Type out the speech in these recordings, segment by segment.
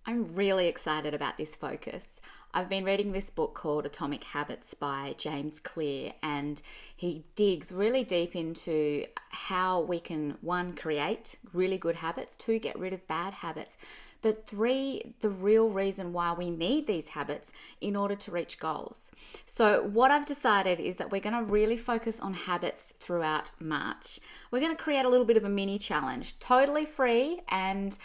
I'm really excited about this focus. I've been reading this book called Atomic Habits by James Clear, and he digs really deep into how we can, one, create really good habits, two, get rid of bad habits, but three, the real reason why we need these habits in order to reach goals. So what I've decided is that we're going to really focus on habits throughout March. We're going to create a little bit of a mini challenge, totally free, and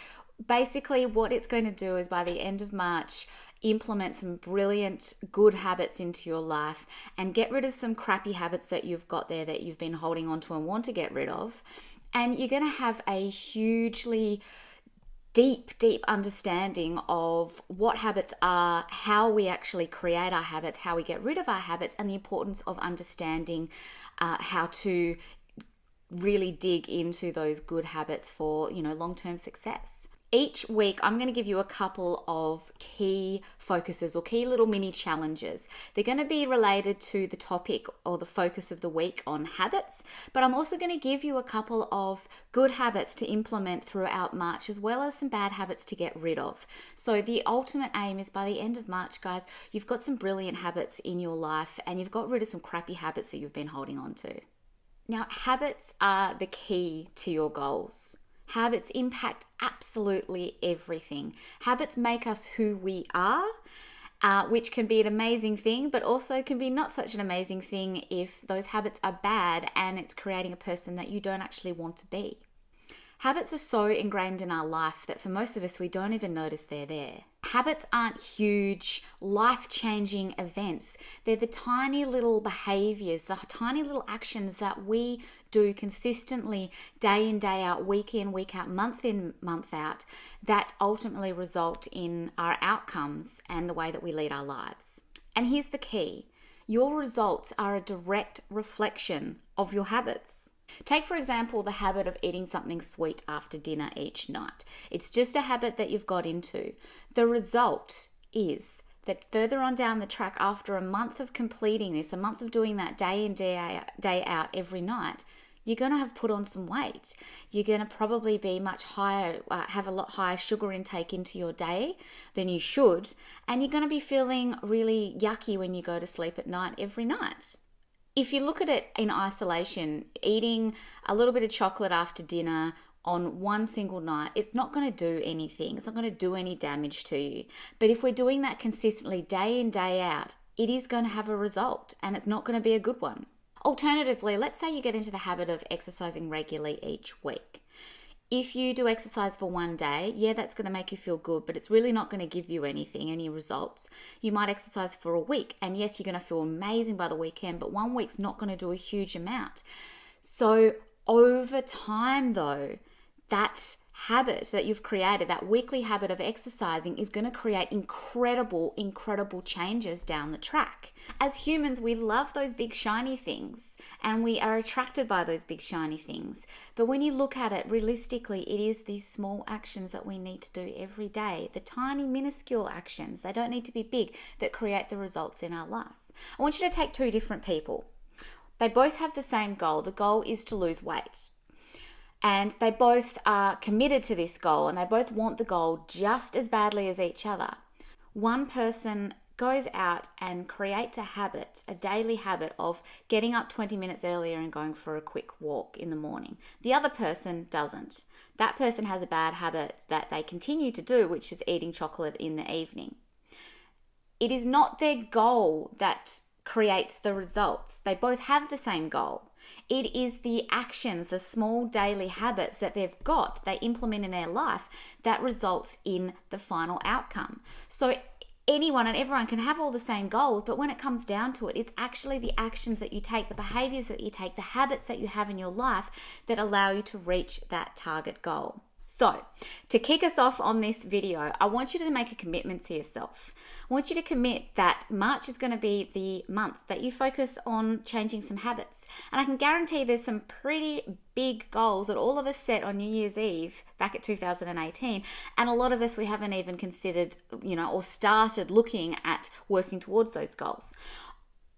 basically what it's going to do is by the end of March, implement some brilliant good habits into your life and get rid of some crappy habits that you've got there that you've been holding on to and want to get rid of. And you're going to have a hugely deep understanding of what habits are, how we actually create our habits, how we get rid of our habits, and the importance of understanding how to really dig into those good habits for, long-term success. Each week, I'm going to give you a couple of key focuses or key little mini challenges. They're going to be related to the topic or the focus of the week on habits, but I'm also going to give you a couple of good habits to implement throughout March, as well as some bad habits to get rid of. So the ultimate aim is by the end of March, guys, you've got some brilliant habits in your life and you've got rid of some crappy habits that you've been holding on to. Now, habits are the key to your goals. Habits impact absolutely everything. Habits make us who we are, which can be an amazing thing, but also can be not such an amazing thing if those habits are bad and it's creating a person that you don't actually want to be. Habits are so ingrained in our life that for most of us, we don't even notice they're there. Habits aren't huge, life-changing events. They're the tiny little behaviors, the tiny little actions that we do consistently, day in, day out, week in, week out, month in, month out, that ultimately result in our outcomes and the way that we lead our lives. And here's the key. Your results are a direct reflection of your habits. Take, for example, the habit of eating something sweet after dinner each night. It's just a habit that you've got into. The result is that further on down the track, after a month of completing this, a month of doing that day in, day out every night, you're going to have put on some weight. You're going to probably be much higher, have a lot higher sugar intake into your day than you should, and you're going to be feeling really yucky when you go to sleep at night every night. If you look at it in isolation, eating a little bit of chocolate after dinner on one single night, it's not going to do anything. It's not going to do any damage to you. But if we're doing that consistently day in, day out, it is going to have a result and it's not going to be a good one. Alternatively, let's say you get into the habit of exercising regularly each week. If you do exercise for one day, yeah, that's going to make you feel good, but it's really not going to give you any results. You might exercise for a week, and yes, you're going to feel amazing by the weekend, but 1 week's not going to do a huge amount. So over time, though, that habit that you've created, that weekly habit of exercising, is going to create incredible changes down the track. As humans, we love those big shiny things and we are attracted by those big shiny things. But when you look at it realistically, it is these small actions that we need to do every day, the tiny minuscule actions, they don't need to be big, that create the results in our life. I want you to take two different people. They both have the same goal. The goal is to lose weight. And they both are committed to this goal and they both want the goal just as badly as each other. One person goes out and creates a habit, a daily habit of getting up 20 minutes earlier and going for a quick walk in the morning. The other person doesn't. That person has a bad habit that they continue to do, which is eating chocolate in the evening. It is not their goal that creates the results. They both have the same goal. It is the actions, the small daily habits that they've got, that they implement in their life, that results in the final outcome. So anyone and everyone can have all the same goals, but when it comes down to it, it's actually the actions that you take, the behaviors that you take, the habits that you have in your life that allow you to reach that target goal. So, to kick us off on this video, I want you to make a commitment to yourself. I want you to commit that March is going to be the month that you focus on changing some habits. And I can guarantee there's some pretty big goals that all of us set on New Year's Eve back at 2018. And a lot of us, we haven't even considered, or started looking at working towards those goals.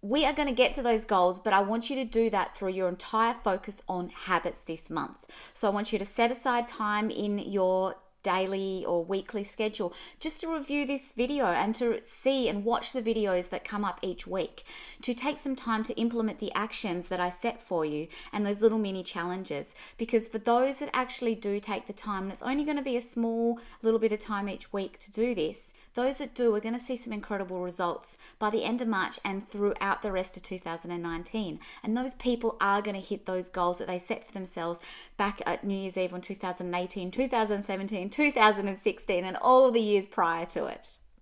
We are going to get to those goals, but I want you to do that through your entire focus on habits this month. So I want you to set aside time in your daily or weekly schedule, just to review this video and to see and watch the videos that come up each week, to take some time to implement the actions that I set for you and those little mini challenges. Because for those that actually do take the time, and it's only going to be a small little bit of time each week to do this, those that do are going to see some incredible results by the end of March and throughout the rest of 2019. And those people are going to hit those goals that they set for themselves back at New Year's Eve on 2018, 2017, 2016, and all the years prior to it.